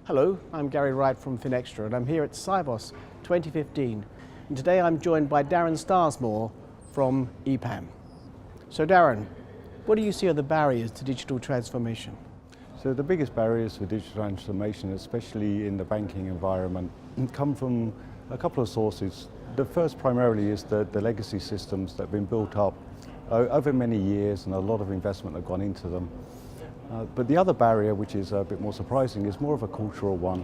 Hello, I'm Gary Wright from Finextra and I'm here at Cybos 2015 and today I'm joined by Darren Starsmore from EPAM. So Darren, what do you see are the barriers to digital transformation? So the biggest barriers for digital transformation, especially in the banking environment, come from a couple of sources. The first primarily is the legacy systems that have been built up over many years and a lot of investment have gone into them. But the other barrier, which is a bit more surprising, is more of a cultural one.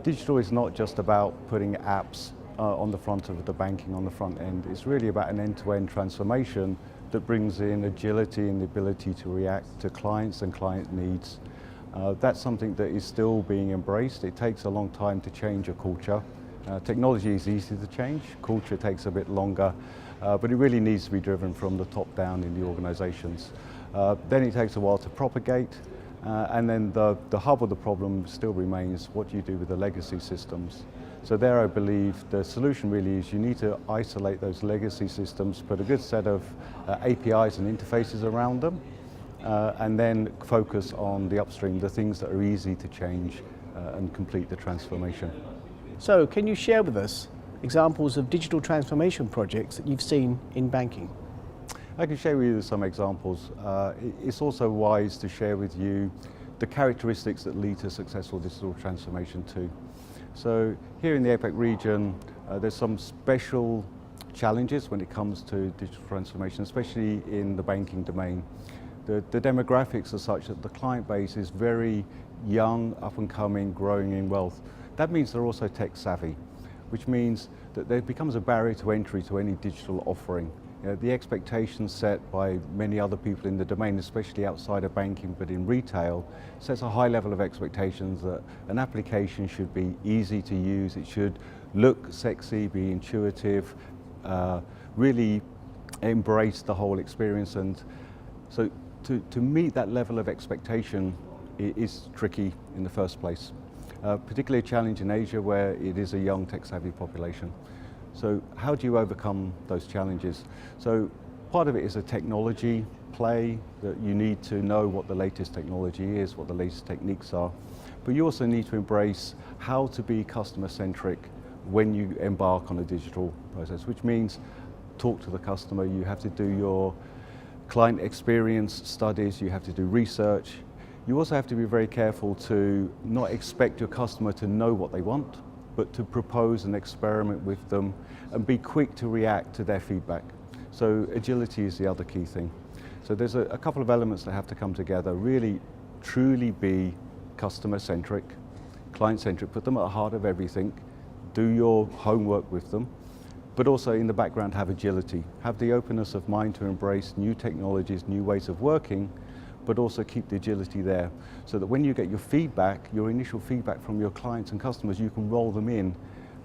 Digital is not just about putting apps on the front of the banking on the front end. It's really about an end-to-end transformation that brings in agility and the ability to react to clients and client needs. That's something that is still being embraced. It takes a long time to change a culture. Technology is easy to change, culture takes a bit longer, but it really needs to be driven from the top down in the organizations. Then it takes a while to propagate, and then the hub of the problem still remains what you do with the legacy systems. So there I believe the solution really is you need to isolate those legacy systems, put a good set of APIs and interfaces around them, and then focus on the upstream, the things that are easy to change and complete the transformation. So can you share with us examples of digital transformation projects that you've seen in banking? I can share with you some examples. It's also wise to share with you the characteristics that lead to successful digital transformation too. So here in the APAC region, there's some special challenges when it comes to digital transformation, especially in the banking domain. The demographics are such that the client base is very young, up and coming, growing in wealth. That means they're also tech savvy, which means that there becomes a barrier to entry to any digital offering. The expectations set by many other people in the domain, especially outside of banking but in retail, sets a high level of expectations that an application should be easy to use, it should look sexy, be intuitive, really embrace the whole experience. And so to meet that level of expectation is tricky in the first place, particularly a challenge in Asia where it is a young tech-savvy population. So how do you overcome those challenges? So part of it is a technology play, that you need to know what the latest technology is, what the latest techniques are. But you also need to embrace how to be customer-centric when you embark on a digital process, which means talk to the customer, you have to do your client experience studies, you have to do research. You also have to be very careful to not expect your customer to know what they want, but to propose and experiment with them and be quick to react to their feedback. So agility is the other key thing. So there's a couple of elements that have to come together. Really, truly be customer-centric, client-centric, put them at the heart of everything, do your homework with them, but also in the background have agility. Have the openness of mind to embrace new technologies, new ways of working, but also keep the agility there, so that when you get your feedback, your initial feedback from your clients and customers, you can roll them in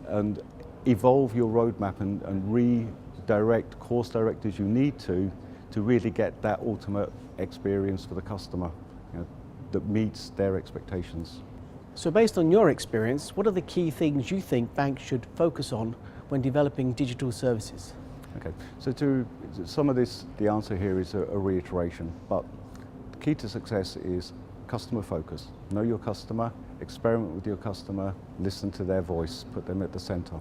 and evolve your roadmap and redirect, course direct as you need to really get that ultimate experience for the customer, that meets their expectations. So based on your experience, what are the key things you think banks should focus on when developing digital services? Okay, so to some of this, the answer here is a reiteration, but key to success is customer focus. Know your customer, experiment with your customer, listen to their voice, put them at the center.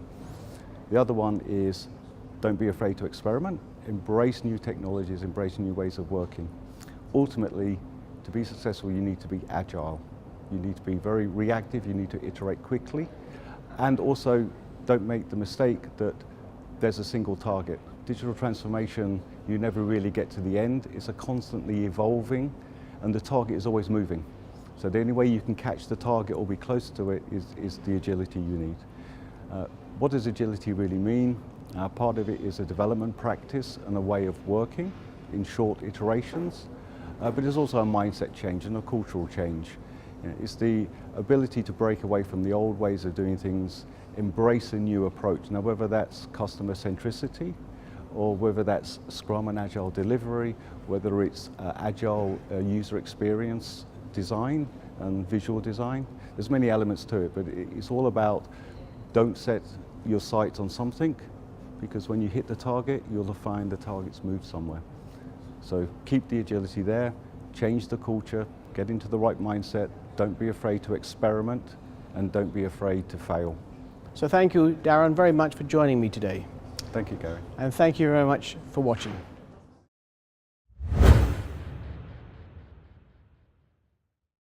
The other one is don't be afraid to experiment, embrace new technologies, embrace new ways of working. Ultimately, to be successful, you need to be agile. You need to be very reactive, you need to iterate quickly, and also don't make the mistake that there's a single target. Digital transformation, you never really get to the end. It's a constantly evolving, and the target is always moving. So the only way you can catch the target or be close to it is the agility you need. What does agility really mean? Part of it is a development practice and a way of working in short iterations, but it's also a mindset change and a cultural change. It's the ability to break away from the old ways of doing things, embrace a new approach. Now, whether that's customer centricity, or whether that's Scrum and Agile delivery, whether it's Agile user experience design and visual design. There's many elements to it, but it's all about don't set your sights on something, because when you hit the target, you'll find the target's moved somewhere. So keep the agility there, change the culture, get into the right mindset, don't be afraid to experiment, and don't be afraid to fail. So thank you, Darren, very much for joining me today. Thank you, Gary. And thank you very much for watching.